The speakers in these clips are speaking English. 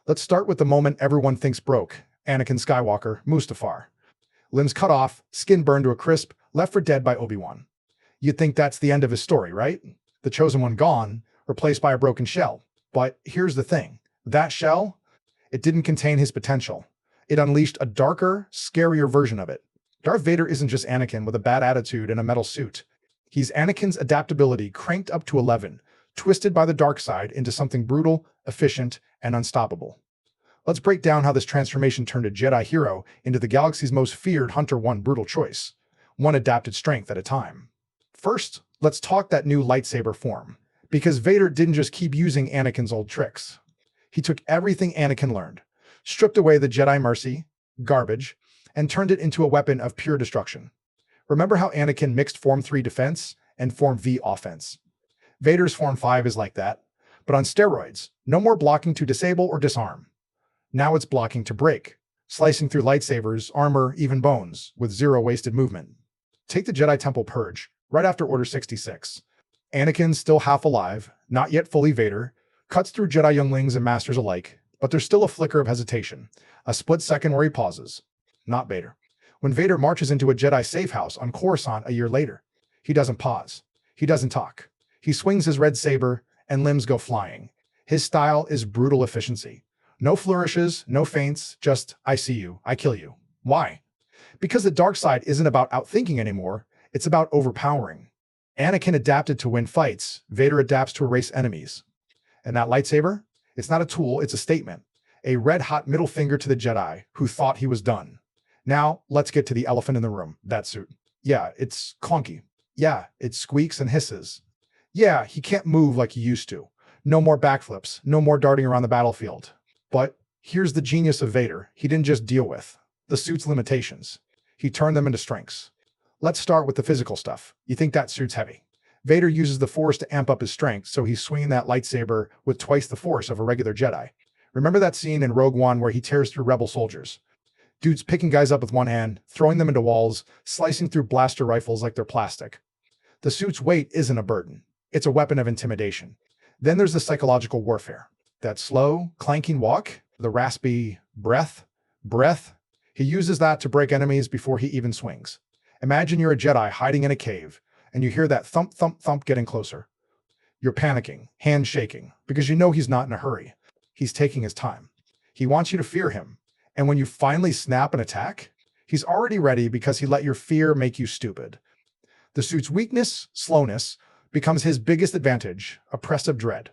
Let's start with the moment everyone thinks broke. Anakin Skywalker, Mustafar. Limbs cut off, skin burned to a crisp, left for dead by Obi-Wan. You'd think that's the end of his story, right? The chosen one gone, replaced by a broken shell. But here's the thing. That shell, it didn't contain his potential. It unleashed a darker, scarier version of it. Darth Vader isn't just Anakin with a bad attitude and a metal suit. He's Anakin's adaptability cranked up to 11, twisted by the dark side into something brutal, efficient, and unstoppable. Let's break down how this transformation turned a Jedi hero into the galaxy's most feared Hunter one brutal choice, one adapted strength at a time. First, let's talk that new lightsaber form, because Vader didn't just keep using Anakin's old tricks. He took everything Anakin learned, stripped away the Jedi mercy, garbage, and turned it into a weapon of pure destruction. Remember how Anakin mixed Form 3 defense and Form V offense? Vader's Form 5 is like that, but on steroids, no more blocking to disable or disarm. Now it's blocking to break, slicing through lightsabers, armor, even bones, with zero wasted movement. Take the Jedi Temple Purge, right after Order 66. Anakin, still half alive, not yet fully Vader, cuts through Jedi younglings and masters alike, but there's still a flicker of hesitation, a split second where he pauses. Not Vader. When Vader marches into a Jedi safe house on Coruscant a year later, he doesn't pause. He doesn't talk. He swings his red saber, and limbs go flying. His style is brutal efficiency. No flourishes, no feints, just, I see you, I kill you. Why? Because the dark side isn't about outthinking anymore, it's about overpowering. Anakin adapted to win fights, Vader adapts to erase enemies. And that lightsaber? It's not a tool, it's a statement. A red-hot middle finger to the Jedi who thought he was done. Now, let's get to the elephant in the room, that suit. Yeah, it's clunky. Yeah, it squeaks and hisses. Yeah, he can't move like he used to. No more backflips, no more darting around the battlefield. But here's the genius of Vader. He didn't just deal with the suit's limitations. He turned them into strengths. Let's start with the physical stuff. You think that suit's heavy. Vader uses the Force to amp up his strength, so he's swinging that lightsaber with twice the force of a regular Jedi. Remember that scene in Rogue One where he tears through rebel soldiers? Dude's picking guys up with one hand, throwing them into walls, slicing through blaster rifles like they're plastic. The suit's weight isn't a burden. It's a weapon of intimidation. Then there's the psychological warfare. That slow, clanking walk, the raspy breath. He uses that to break enemies before he even swings. Imagine you're a Jedi hiding in a cave, and you hear that thump, thump, thump getting closer. You're panicking, hands shaking, because you know he's not in a hurry. He's taking his time. He wants you to fear him. And when you finally snap an attack, he's already ready because he let your fear make you stupid. The suit's weakness, slowness, becomes his biggest advantage, oppressive dread.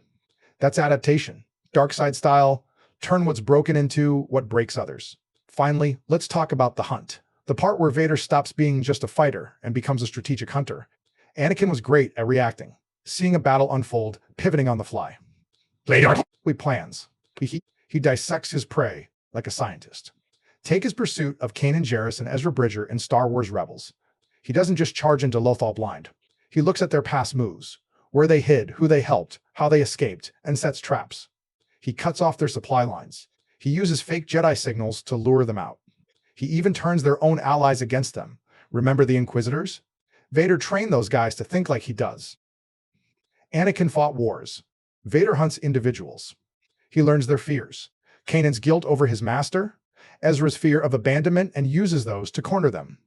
That's adaptation. Dark side style, turn what's broken into what breaks others. Finally, let's talk about the hunt. The part where Vader stops being just a fighter and becomes a strategic hunter. Anakin was great at reacting, seeing a battle unfold, pivoting on the fly. Later, he plans. He dissects his prey like a scientist. Take his pursuit of Kanan Jarrus and Ezra Bridger in Star Wars Rebels. He doesn't just charge into Lothal blind. He looks at their past moves, where they hid, who they helped, how they escaped, and sets traps. He cuts off their supply lines. He uses fake Jedi signals to lure them out. He even turns their own allies against them. Remember the Inquisitors? Vader trained those guys to think like he does. Anakin fought wars. Vader hunts individuals. He learns their fears. Kanan's guilt over his master, Ezra's fear of abandonment, and uses those to corner them.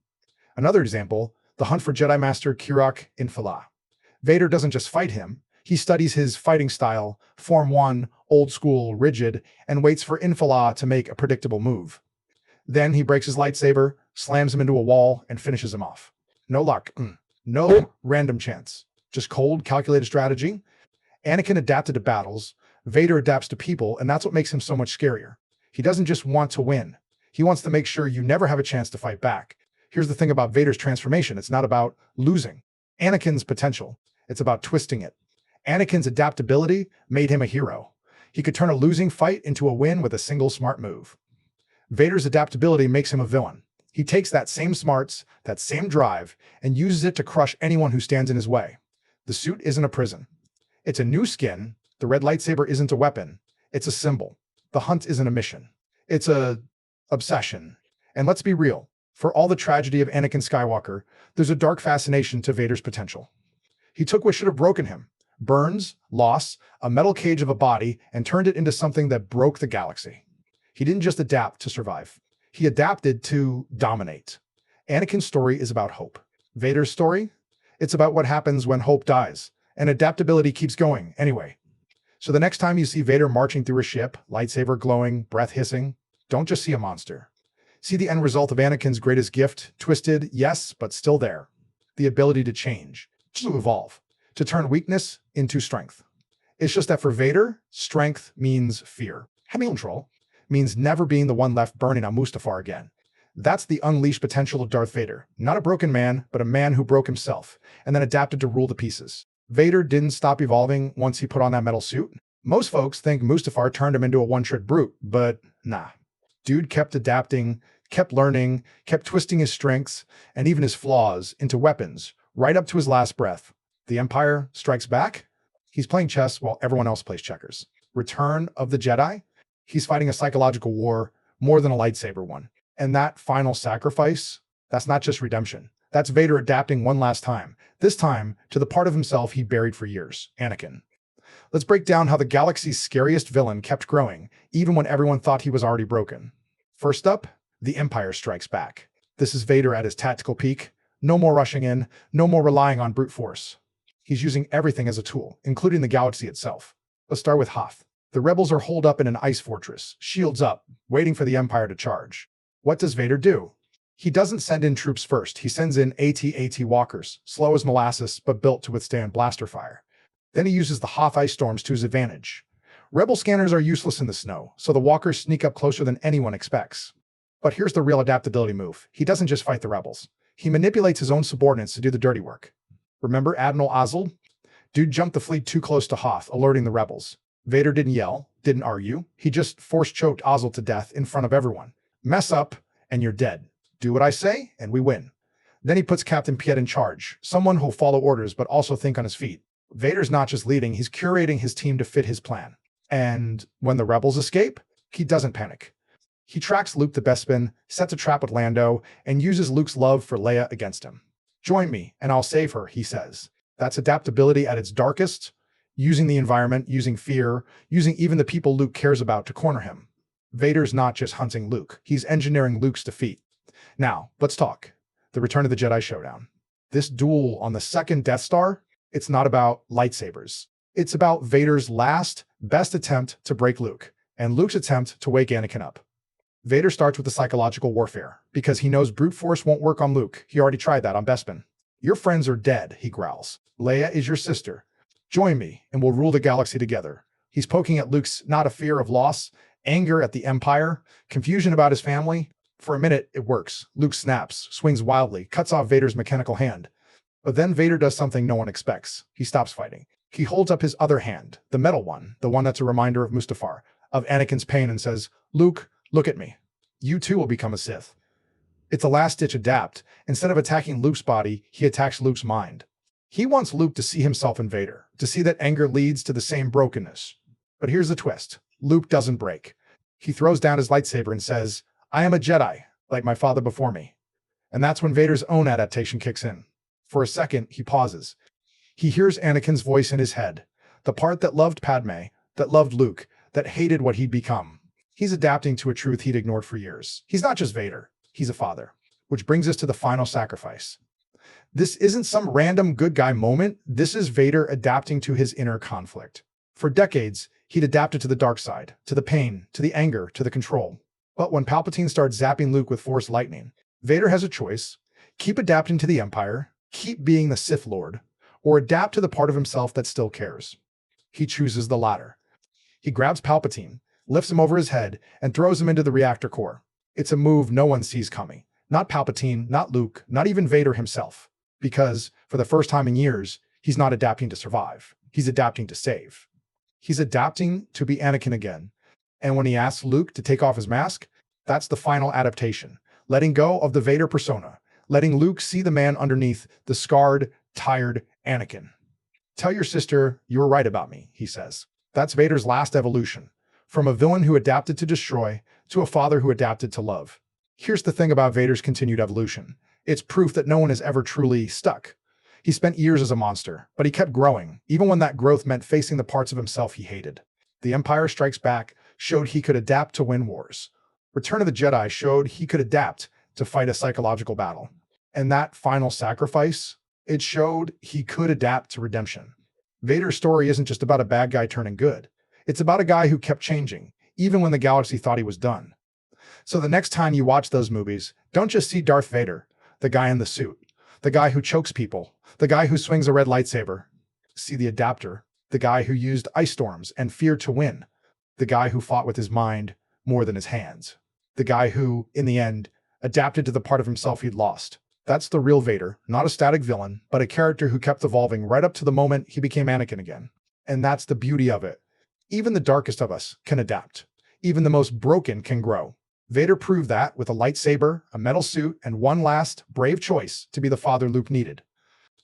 Another example, the hunt for Jedi Master Kirak Infala. Vader doesn't just fight him, he studies his fighting style, Form 1, old school, rigid, and waits for Infala to make a predictable move. Then he breaks his lightsaber, slams him into a wall, and finishes him off. No luck. No random chance. Just cold, calculated strategy. Anakin adapted to battles, Vader adapts to people, and that's what makes him so much scarier. He doesn't just want to win. He wants to make sure you never have a chance to fight back. Here's the thing about Vader's transformation. It's not about losing Anakin's potential. It's about twisting it. Anakin's adaptability made him a hero. He could turn a losing fight into a win with a single smart move. Vader's adaptability makes him a villain. He takes that same smarts, that same drive, and uses it to crush anyone who stands in his way. The suit isn't a prison. It's a new skin. The red lightsaber isn't a weapon. It's a symbol. The hunt isn't a mission. It's a obsession. And let's be real. For all the tragedy of Anakin Skywalker, there's a dark fascination to Vader's potential. He took what should have broken him, burns, loss, a metal cage of a body, and turned it into something that broke the galaxy. He didn't just adapt to survive. He adapted to dominate. Anakin's story is about hope. Vader's story? It's about what happens when hope dies, and adaptability keeps going anyway. So the next time you see Vader marching through a ship, lightsaber glowing, breath hissing, don't just see a monster. See the end result of Anakin's greatest gift, twisted, yes, but still there. The ability to change, to evolve, to turn weakness into strength. It's just that for Vader, strength means fear. Having control means never being the one left burning on Mustafar again. That's the unleashed potential of Darth Vader. Not a broken man, but a man who broke himself, and then adapted to rule the pieces. Vader didn't stop evolving once he put on that metal suit. Most folks think Mustafar turned him into a one-trick brute, but nah. Dude kept adapting, kept learning, kept twisting his strengths, and even his flaws, into weapons, right up to his last breath. The Empire strikes back? He's playing chess while everyone else plays checkers. Return of the Jedi? He's fighting a psychological war more than a lightsaber one. And that final sacrifice, that's not just redemption. That's Vader adapting one last time, this time to the part of himself he buried for years, Anakin. Let's break down how the galaxy's scariest villain kept growing, even when everyone thought he was already broken. First up, the Empire strikes back. This is Vader at his tactical peak. No more rushing in, no more relying on brute force. He's using everything as a tool, including the galaxy itself. Let's start with Hoth. The rebels are holed up in an ice fortress, shields up, waiting for the Empire to charge. What does Vader do? He doesn't send in troops first. He sends in AT-AT walkers, slow as molasses, but built to withstand blaster fire. Then he uses the Hoth ice storms to his advantage. Rebel scanners are useless in the snow, so the walkers sneak up closer than anyone expects. But here's the real adaptability move. He doesn't just fight the rebels. He manipulates his own subordinates to do the dirty work. Remember Admiral Ozzel? Dude jumped the fleet too close to Hoth, alerting the rebels. Vader didn't yell, didn't argue. He just force-choked Ozzel to death in front of everyone. Mess up, and you're dead. Do what I say, and we win. Then he puts Captain Piet in charge, someone who'll follow orders but also think on his feet. Vader's not just leading, he's curating his team to fit his plan. And when the rebels escape, he doesn't panic. He tracks Luke to Bespin, sets a trap with Lando, and uses Luke's love for Leia against him. Join me, and I'll save her, he says. That's adaptability at its darkest, using the environment, using fear, using even the people Luke cares about to corner him. Vader's not just hunting Luke, he's engineering Luke's defeat. Now, let's talk. The Return of the Jedi showdown. This duel on the second Death Star, it's not about lightsabers. It's about Vader's last, best attempt to break Luke, and Luke's attempt to wake Anakin up. Vader starts with the psychological warfare, because he knows brute force won't work on Luke. He already tried that on Bespin. Your friends are dead, he growls. Leia is your sister. Join me, and we'll rule the galaxy together. He's poking at Luke's not a fear of loss, anger at the Empire, confusion about his family. For a minute, it works. Luke snaps, swings wildly, cuts off Vader's mechanical hand. But then Vader does something no one expects. He stops fighting. He holds up his other hand, the metal one, the one that's a reminder of Mustafar, of Anakin's pain, and says, Luke, look at me. You too will become a Sith. It's a last-ditch adapt. Instead of attacking Luke's body, he attacks Luke's mind. He wants Luke to see himself in Vader, to see that anger leads to the same brokenness. But here's the twist. Luke doesn't break. He throws down his lightsaber and says, I am a Jedi, like my father before me. And that's when Vader's own adaptation kicks in. For a second, he pauses. He hears Anakin's voice in his head, the part that loved Padme, that loved Luke, that hated what he'd become. He's adapting to a truth he'd ignored for years. He's not just Vader, he's a father. Which brings us to the final sacrifice. This isn't some random good guy moment. This is Vader adapting to his inner conflict. For decades, he'd adapted to the dark side, to the pain, to the anger, to the control. But when Palpatine starts zapping Luke with Force lightning, Vader has a choice. Keep adapting to the Empire, keep being the Sith Lord, or adapt to the part of himself that still cares. He chooses the latter. He grabs Palpatine, lifts him over his head, and throws him into the reactor core. It's a move no one sees coming. Not Palpatine, not Luke, not even Vader himself. Because, for the first time in years, he's not adapting to survive. He's adapting to save. He's adapting to be Anakin again. And when he asks Luke to take off his mask, that's the final adaptation. Letting go of the Vader persona. Letting Luke see the man underneath the scarred, tired Anakin. Tell your sister you were right about me, he says. That's Vader's last evolution. From a villain who adapted to destroy, to a father who adapted to love. Here's the thing about Vader's continued evolution. It's proof that no one is ever truly stuck. He spent years as a monster, but he kept growing, even when that growth meant facing the parts of himself he hated. The Empire Strikes Back showed he could adapt to win wars. Return of the Jedi showed he could adapt to fight a psychological battle. And that final sacrifice, it showed he could adapt to redemption. Vader's story isn't just about a bad guy turning good. It's about a guy who kept changing, even when the galaxy thought he was done. So the next time you watch those movies, don't just see Darth Vader, the guy in the suit, the guy who chokes people, the guy who swings a red lightsaber. See the adapter, the guy who used ice storms and fear to win, the guy who fought with his mind more than his hands, the guy who, in the end, adapted to the part of himself he'd lost. That's the real Vader, not a static villain, but a character who kept evolving right up to the moment he became Anakin again. And that's the beauty of it. Even the darkest of us can adapt. Even the most broken can grow. Vader proved that with a lightsaber, a metal suit, and one last, brave choice to be the father Luke needed.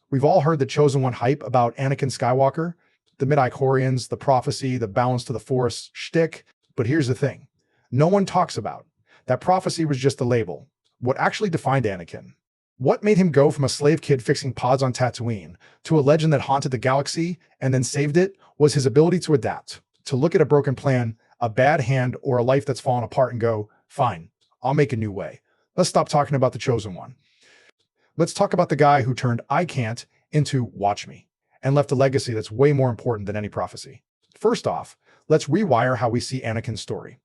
We've all heard the Chosen One hype about Anakin Skywalker, the midi-chlorians, the prophecy, the balance to the Force shtick, but here's the thing. No one talks about. That prophecy was just a label. What actually defined Anakin? What made him go from a slave kid fixing pods on Tatooine to a legend that haunted the galaxy and then saved it was his ability to adapt, to look at a broken plan, a bad hand, or a life that's fallen apart and go, fine, I'll make a new way. Let's stop talking about the Chosen One. Let's talk about the guy who turned I can't into watch me and left a legacy that's way more important than any prophecy. First off, let's rewire how we see Anakin's story.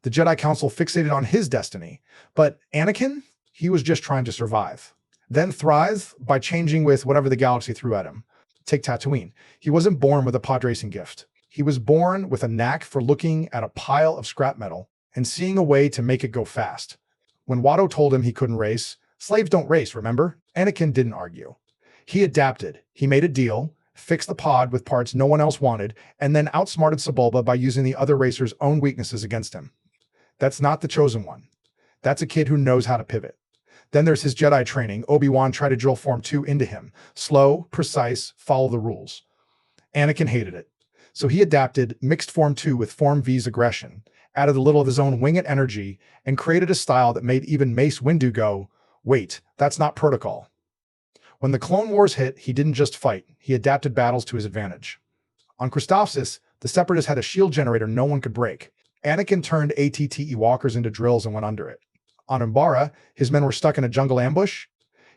The Jedi Council fixated on his destiny, but Anakin, he was just trying to survive. Then thrive by changing with whatever the galaxy threw at him. Take Tatooine. He wasn't born with a pod racing gift. He was born with a knack for looking at a pile of scrap metal and seeing a way to make it go fast. When Watto told him he couldn't race, slaves don't race, remember? Anakin didn't argue. He adapted. He made a deal, fixed the pod with parts no one else wanted, and then outsmarted Sebulba by using the other racer's own weaknesses against him. That's not the Chosen One. That's a kid who knows how to pivot. Then there's his Jedi training. Obi-Wan tried to drill Form 2 into him. Slow, precise, follow the rules. Anakin hated it. So he adapted, mixed Form 2 with Form V's aggression, added a little of his own wing-it energy, and created a style that made even Mace Windu go, wait, that's not protocol. When the Clone Wars hit, he didn't just fight. He adapted battles to his advantage. On Christophsis, the Separatists had a shield generator no one could break. Anakin turned AT-TE walkers into drills and went under it. On Umbara, his men were stuck in a jungle ambush.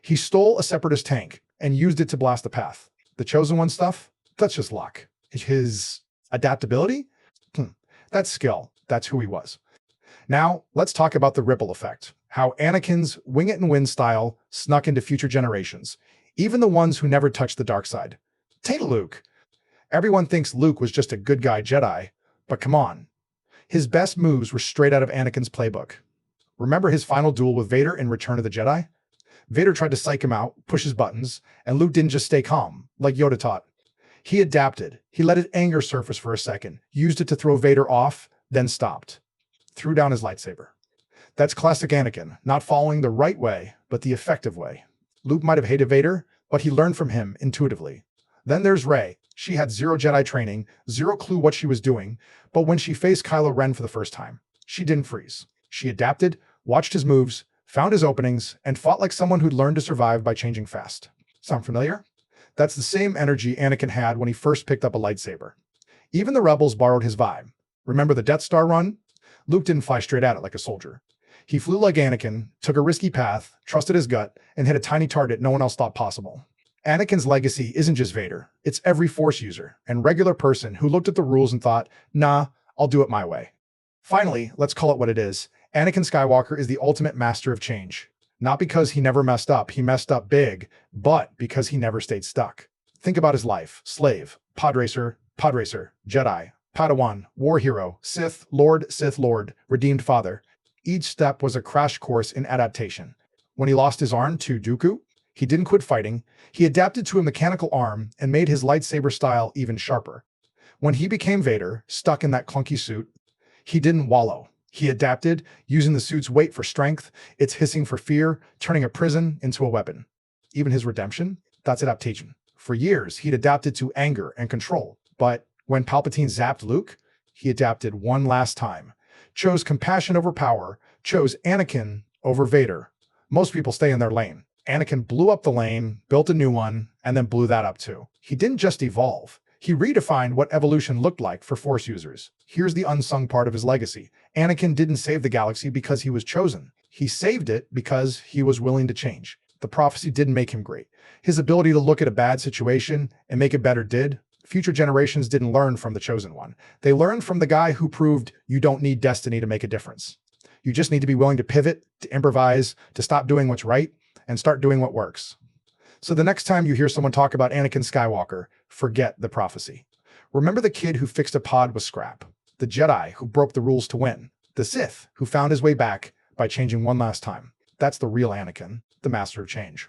He stole a Separatist tank and used it to blast the path. The Chosen One stuff? That's just luck. His adaptability? That's skill. That's who he was. Now, let's talk about the ripple effect. How Anakin's wing it and win style snuck into future generations, even the ones who never touched the dark side. Take Luke. Everyone thinks Luke was just a good guy Jedi, but come on. His best moves were straight out of Anakin's playbook. Remember his final duel with Vader in Return of the Jedi? Vader tried to psych him out, push his buttons, and Luke didn't just stay calm, like Yoda taught. He adapted. He let his anger surface for a second, used it to throw Vader off, then stopped. Threw down his lightsaber. That's classic Anakin, not following the right way, but the effective way. Luke might have hated Vader, but he learned from him intuitively. Then there's Rey. She had zero Jedi training, zero clue what she was doing, but when she faced Kylo Ren for the first time, she didn't freeze. She adapted, watched his moves, found his openings, and fought like someone who'd learned to survive by changing fast. Sound familiar? That's the same energy Anakin had when he first picked up a lightsaber. Even the rebels borrowed his vibe. Remember the Death Star run? Luke didn't fly straight at it like a soldier. He flew like Anakin, took a risky path, trusted his gut, and hit a tiny target no one else thought possible. Anakin's legacy isn't just Vader. It's every Force user and regular person who looked at the rules and thought, nah, I'll do it my way. Finally, let's call it what it is. Anakin Skywalker is the ultimate master of change. Not because he never messed up, he messed up big, but because he never stayed stuck. Think about his life. Slave, pod racer, Jedi, Padawan, war hero, Sith Lord, redeemed father. Each step was a crash course in adaptation. When he lost his arm to Dooku, he didn't quit fighting. He adapted to a mechanical arm and made his lightsaber style even sharper. When he became Vader, stuck in that clunky suit, he didn't wallow. He adapted, using the suit's weight for strength, its hissing for fear, turning a prison into a weapon. Even his redemption? That's adaptation. For years, he'd adapted to anger and control. But when Palpatine zapped Luke, he adapted one last time. Chose compassion over power, chose Anakin over Vader. Most people stay in their lane. Anakin blew up the lane, built a new one, and then blew that up too. He didn't just evolve. He redefined what evolution looked like for Force users. Here's the unsung part of his legacy. Anakin didn't save the galaxy because he was chosen. He saved it because he was willing to change. The prophecy didn't make him great. His ability to look at a bad situation and make it better did. Future generations didn't learn from the chosen one. They learned from the guy who proved you don't need destiny to make a difference. You just need to be willing to pivot, to improvise, to stop doing what's right, and start doing what works. So the next time you hear someone talk about Anakin Skywalker, forget the prophecy. Remember the kid who fixed a pod with scrap, the Jedi who broke the rules to win, the Sith who found his way back by changing one last time. That's the real Anakin, the master of change.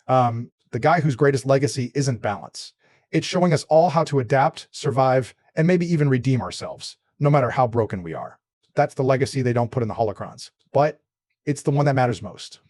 The guy whose greatest legacy isn't balance. It's showing us all how to adapt, survive, and maybe even redeem ourselves, no matter how broken we are. That's the legacy they don't put in the holocrons, but it's the one that matters most.